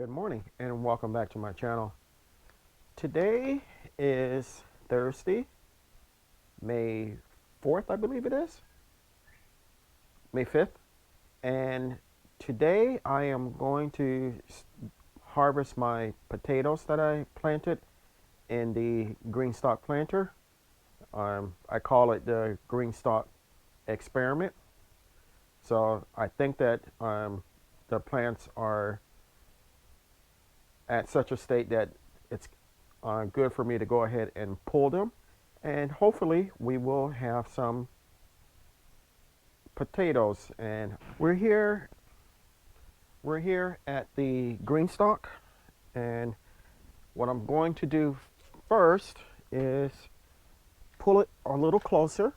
Good morning and welcome back to my channel. Today is Thursday, May 4th, I believe it is. May 5th. And today I am going to harvest my potatoes that I planted in the GreenStalk planter. I call it the GreenStalk experiment. So I think that the plants are at such a state that it's good for me to go ahead and pull them, and hopefully we will have some potatoes. And we're here at the GreenStalk, and what I'm going to do first is pull it a little closer.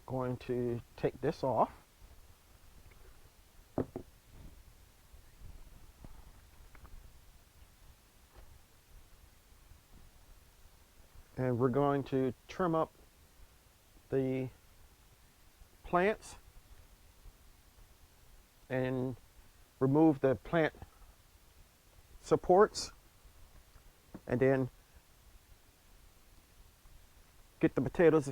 Going to take this off. And we're going to trim up the plants and remove the plant supports, and then get the potatoes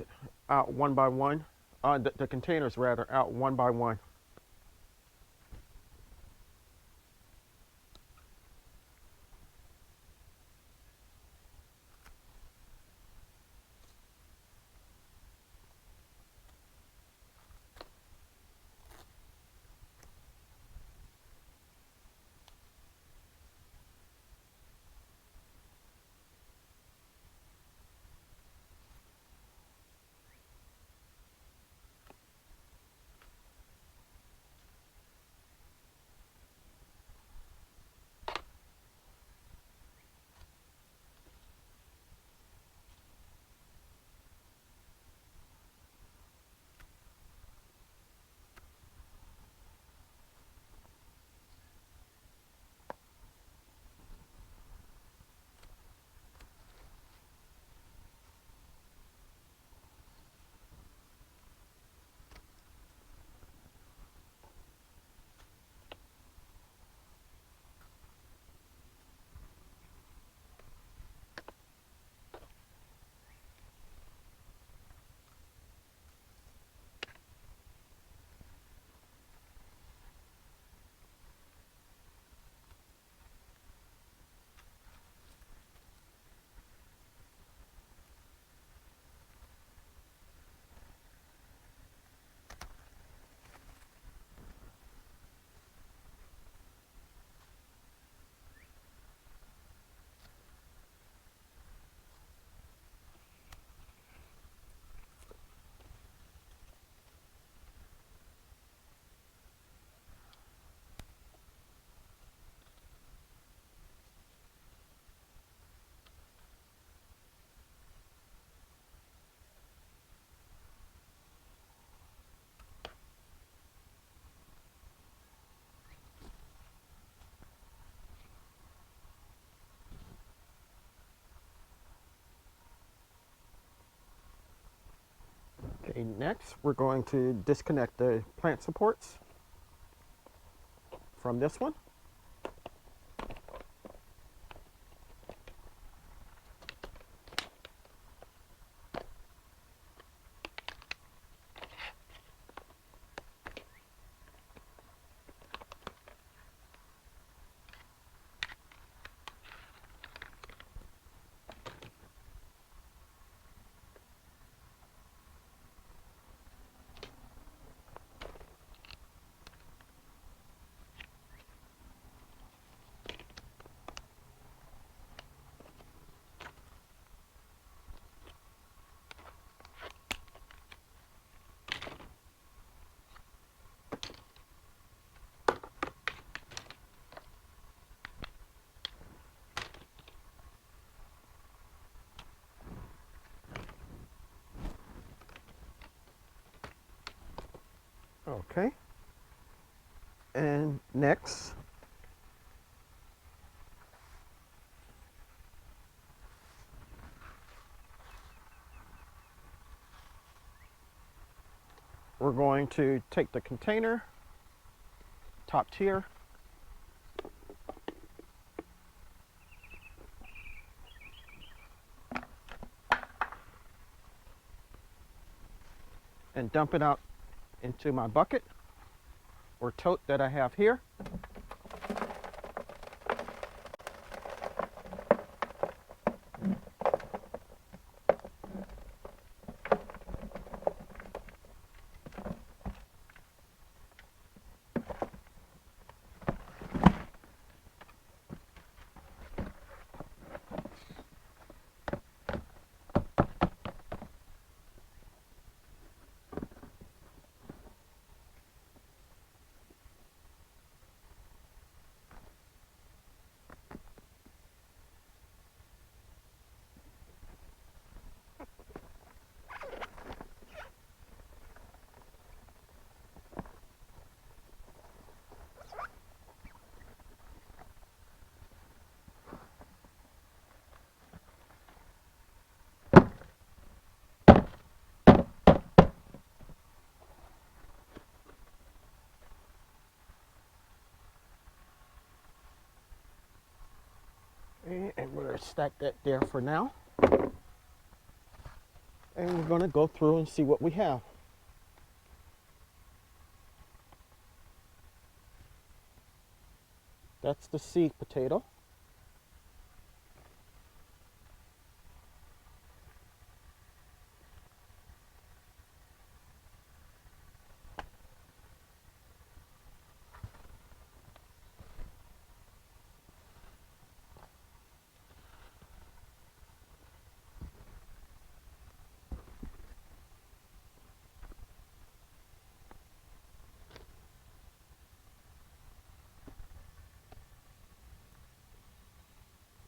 out one by one, the containers rather, out one by one. Okay, next we're going to disconnect the plant supports from this one. Okay. And next, we're going to take the container, top tier, and dump it out into my bucket or tote that I have here. And we're going to stack that there for now. And we're going to go through and see what we have. That's the seed potato.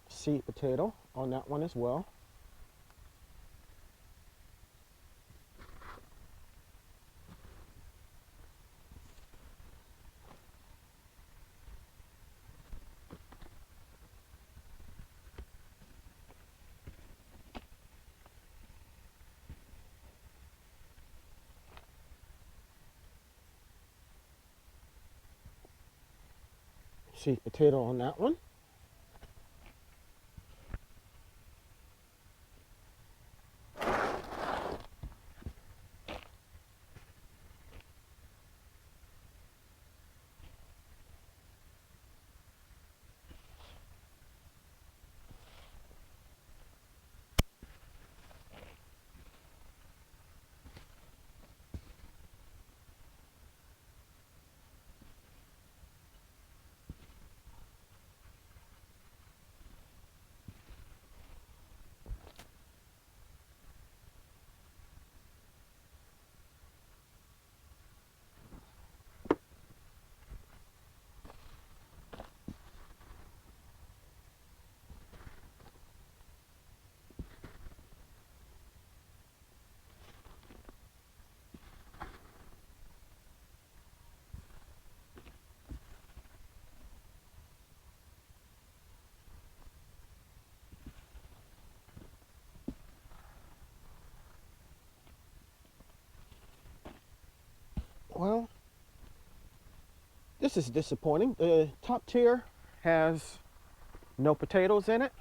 Seed potato on that one as well. Seed potato on that one. Well, this is disappointing. The top tier has no potatoes in it.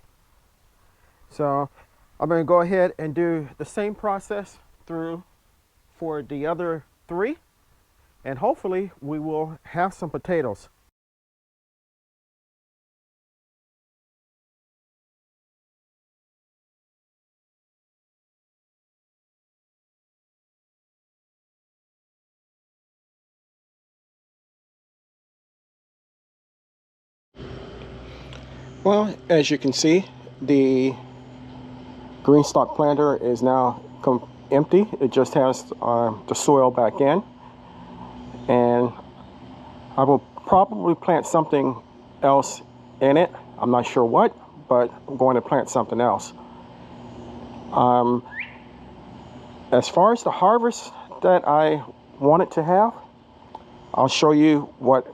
So I'm going to go ahead and do the same process through for the other three. And hopefully we will have some potatoes. Well, as you can see, the GreenStalk planter is now empty. It just has the soil back in. And I will probably plant something else in it. I'm not sure what, but I'm going to plant something else. As far as the harvest that I wanted to have, I'll show you what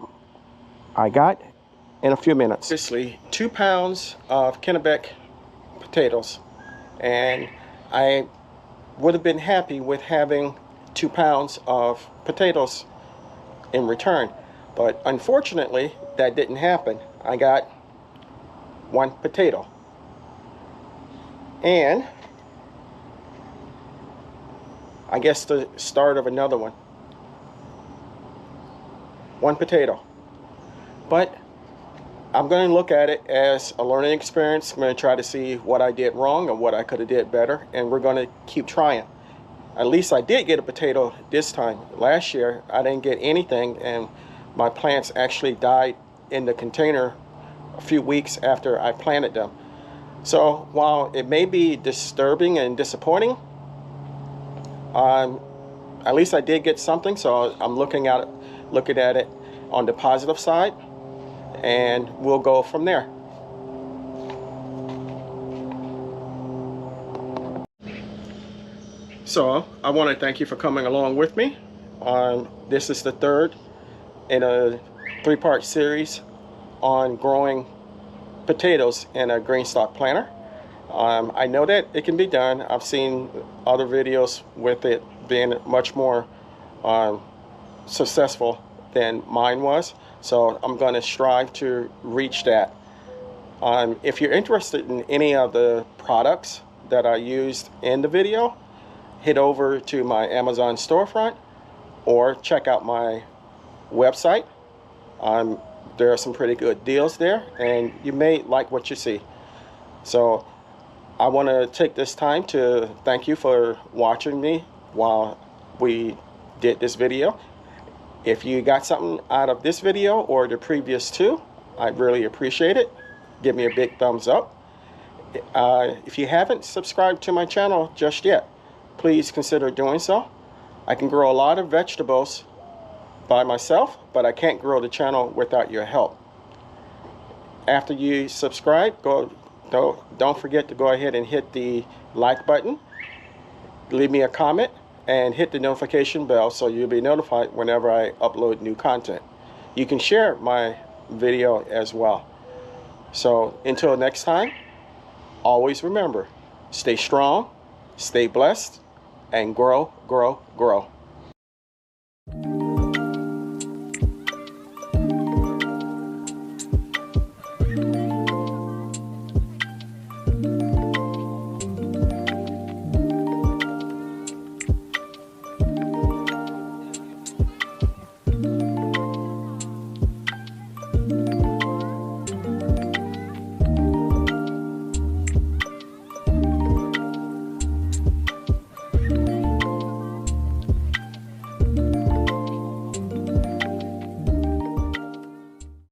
I got in a few minutes. Obviously, 2 pounds of Kennebec potatoes, and I would have been happy with having 2 pounds of potatoes in return. But unfortunately, that didn't happen. I got 1 potato. And I guess the start of another one. 1 potato. But I'm going to look at it as a learning experience. I'm going to try to see what I did wrong and what I could have did better, and we're going to keep trying. At least I did get a potato this time. Last year I didn't get anything, and my plants actually died in the container a few weeks after I planted them. So while it may be disturbing and disappointing, at least I did get something. So I'm looking at it on the positive side, and we'll go from there. So I want to thank you for coming along with me. This is the third in a 3-part series on growing potatoes in a GreenStalk planter. I know that it can be done. I've seen other videos with it being much more successful than mine was. So I'm going to strive to reach that. If you're interested in any of the products that I used in the video, head over to my Amazon storefront or check out my website. There are some pretty good deals there, and you may like what you see. So I want to take this time to thank you for watching me while we did this video. If you got something out of this video or the previous 2, I'd really appreciate it. Give me a big thumbs up. If you haven't subscribed to my channel just yet, please consider doing so. I can grow a lot of vegetables by myself, but I can't grow the channel without your help. After you subscribe, don't forget to go ahead and hit the like button, leave me a comment, and hit the notification bell so you'll be notified whenever I upload new content. You can share my video as well. So until next time, always remember, stay strong, stay blessed, and grow, grow, grow.